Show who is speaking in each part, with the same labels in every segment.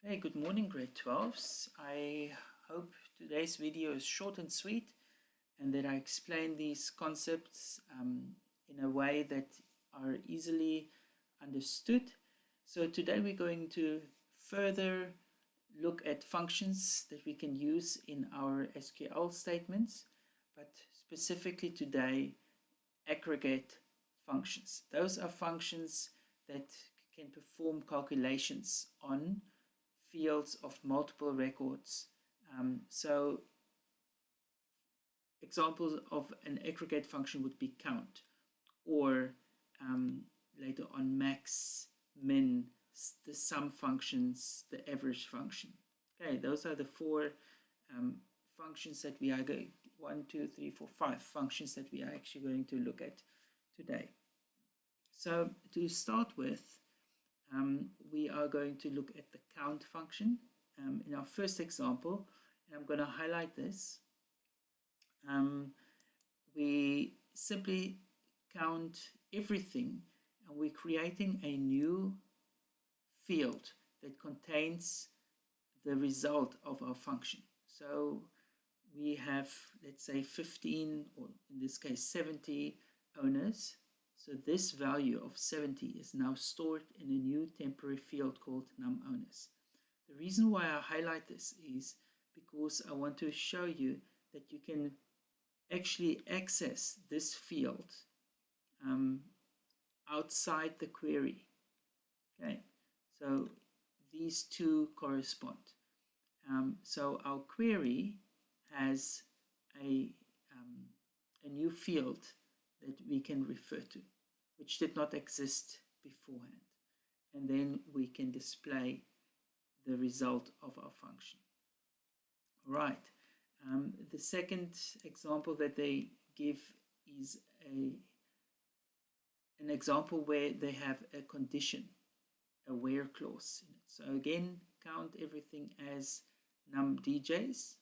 Speaker 1: Hey, good morning, grade 12s. I hope today's video is short and sweet and that I explain these concepts in a way that are easily understood. So today we're going to further look at functions that we can use in our SQL statements, but specifically today, aggregate functions. Those are functions that can perform calculations on fields of multiple records. So examples of an aggregate function would be count, or later on max, min, the sum functions, the average function. Okay, those are the four functions that we are going, 1, 2, 3, 4, 5 functions that we are actually going to look at today. So to start with, we are going to look at the count function in our first example, and I'm going to highlight this. We simply count everything, and we're creating a new field that contains the result of our function. So we have, let's say, 15, or in this case 70 owners. So this value of 70 is now stored in a new temporary field called num_owners. The reason why I highlight this is because I want to show you that you can actually access this field outside the query. Okay, so these two correspond. So our query has a new field that we can refer to, which did not exist beforehand. And then we can display the result of our function. All right. The second example that they give is an example where they have a condition, a where clause in it. So again, count everything as num DJs,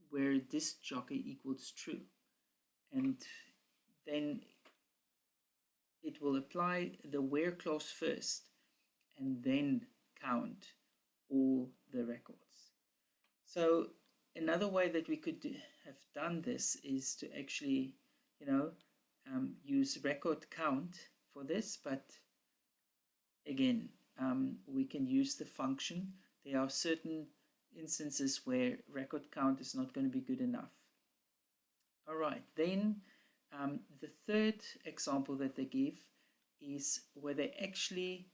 Speaker 1: where disc jockey equals true. And then it will apply the where clause first and then count all the records. So another way that we could have done this is to actually, use record count for this, but again, we can use the function. There are certain instances where record count is not going to be good enough. All right, then the third example that they give is where they actually,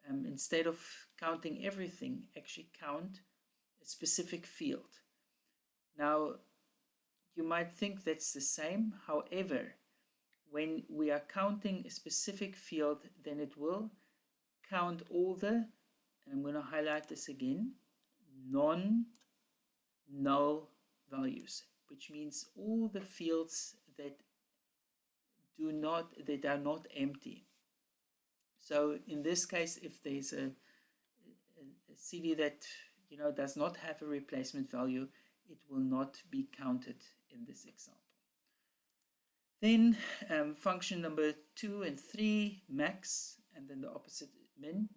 Speaker 1: instead of counting everything, actually count a specific field. Now, you might think that's the same. However, when we are counting a specific field, then it will count all the, and I'm going to highlight this again, non-null values, which means all the fields that are not empty. So in this case, if there's a CV that does not have a replacement value, it will not be counted in this example. Then function number 2 and 3, max, and then the opposite, min,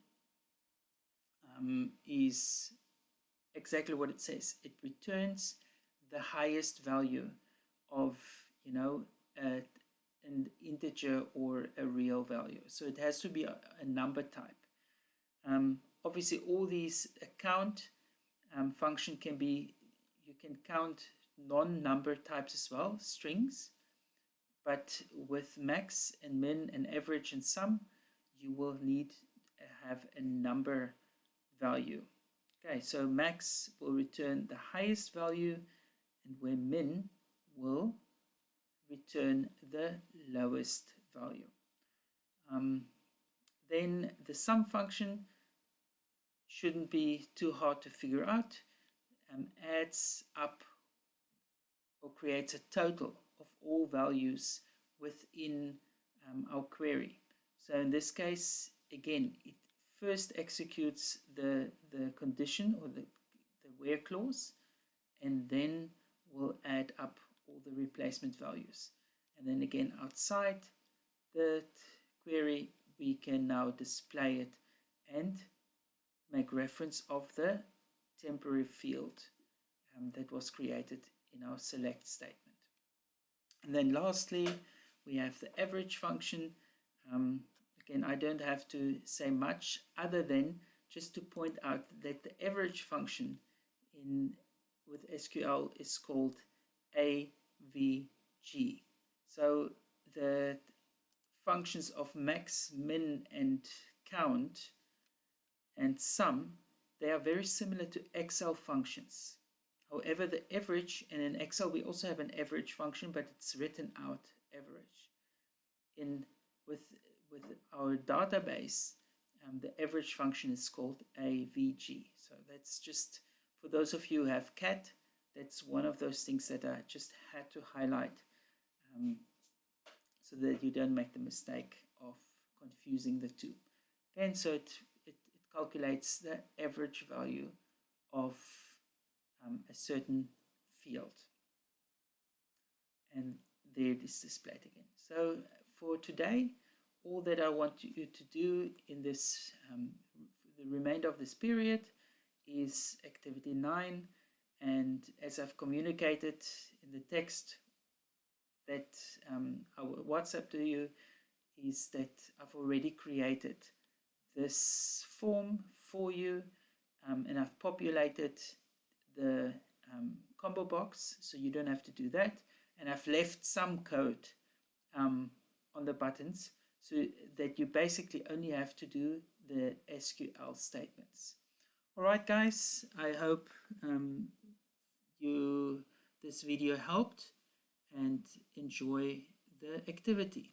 Speaker 1: is exactly what it says. It returns the highest value of an integer or a real value. So it has to be a number type. Obviously, all these count function can be, you can count non-number types as well, strings, but with max and min and average and sum, you will need to have a number value. Okay, so max will return the highest value, and where min will return the lowest value. Then the sum function shouldn't be too hard to figure out. Adds up or creates a total of all values within our query. So in this case, again, it first executes the condition or the where clause, and then will add up all the replacement values. And then again, outside the query, we can now display it and make reference of the temporary field that was created in our select statement. And then lastly, we have the average function. Again, I don't have to say much other than just to point out that the average function with SQL is called AVG. So the functions of max, min, and count and sum, they are very similar to Excel functions. However, the average, and in Excel we also have an average function, but it's written out average. With our database, the average function is called AVG. So that's just, for those of you who have CAT, that's one of those things that I just had to highlight so that you don't make the mistake of confusing the two. And so it calculates the average value of a certain field. And there it is displayed again. So for today, all that I want you to do in this, the remainder of this period, is activity 9. And as I've communicated in the text that I will WhatsApp to you, is that I've already created this form for you, and I've populated the combo box, so you don't have to do that. And I've left some code on the buttons so that you basically only have to do the SQL statements. All right, guys, I hope this video helped, and enjoy the activity.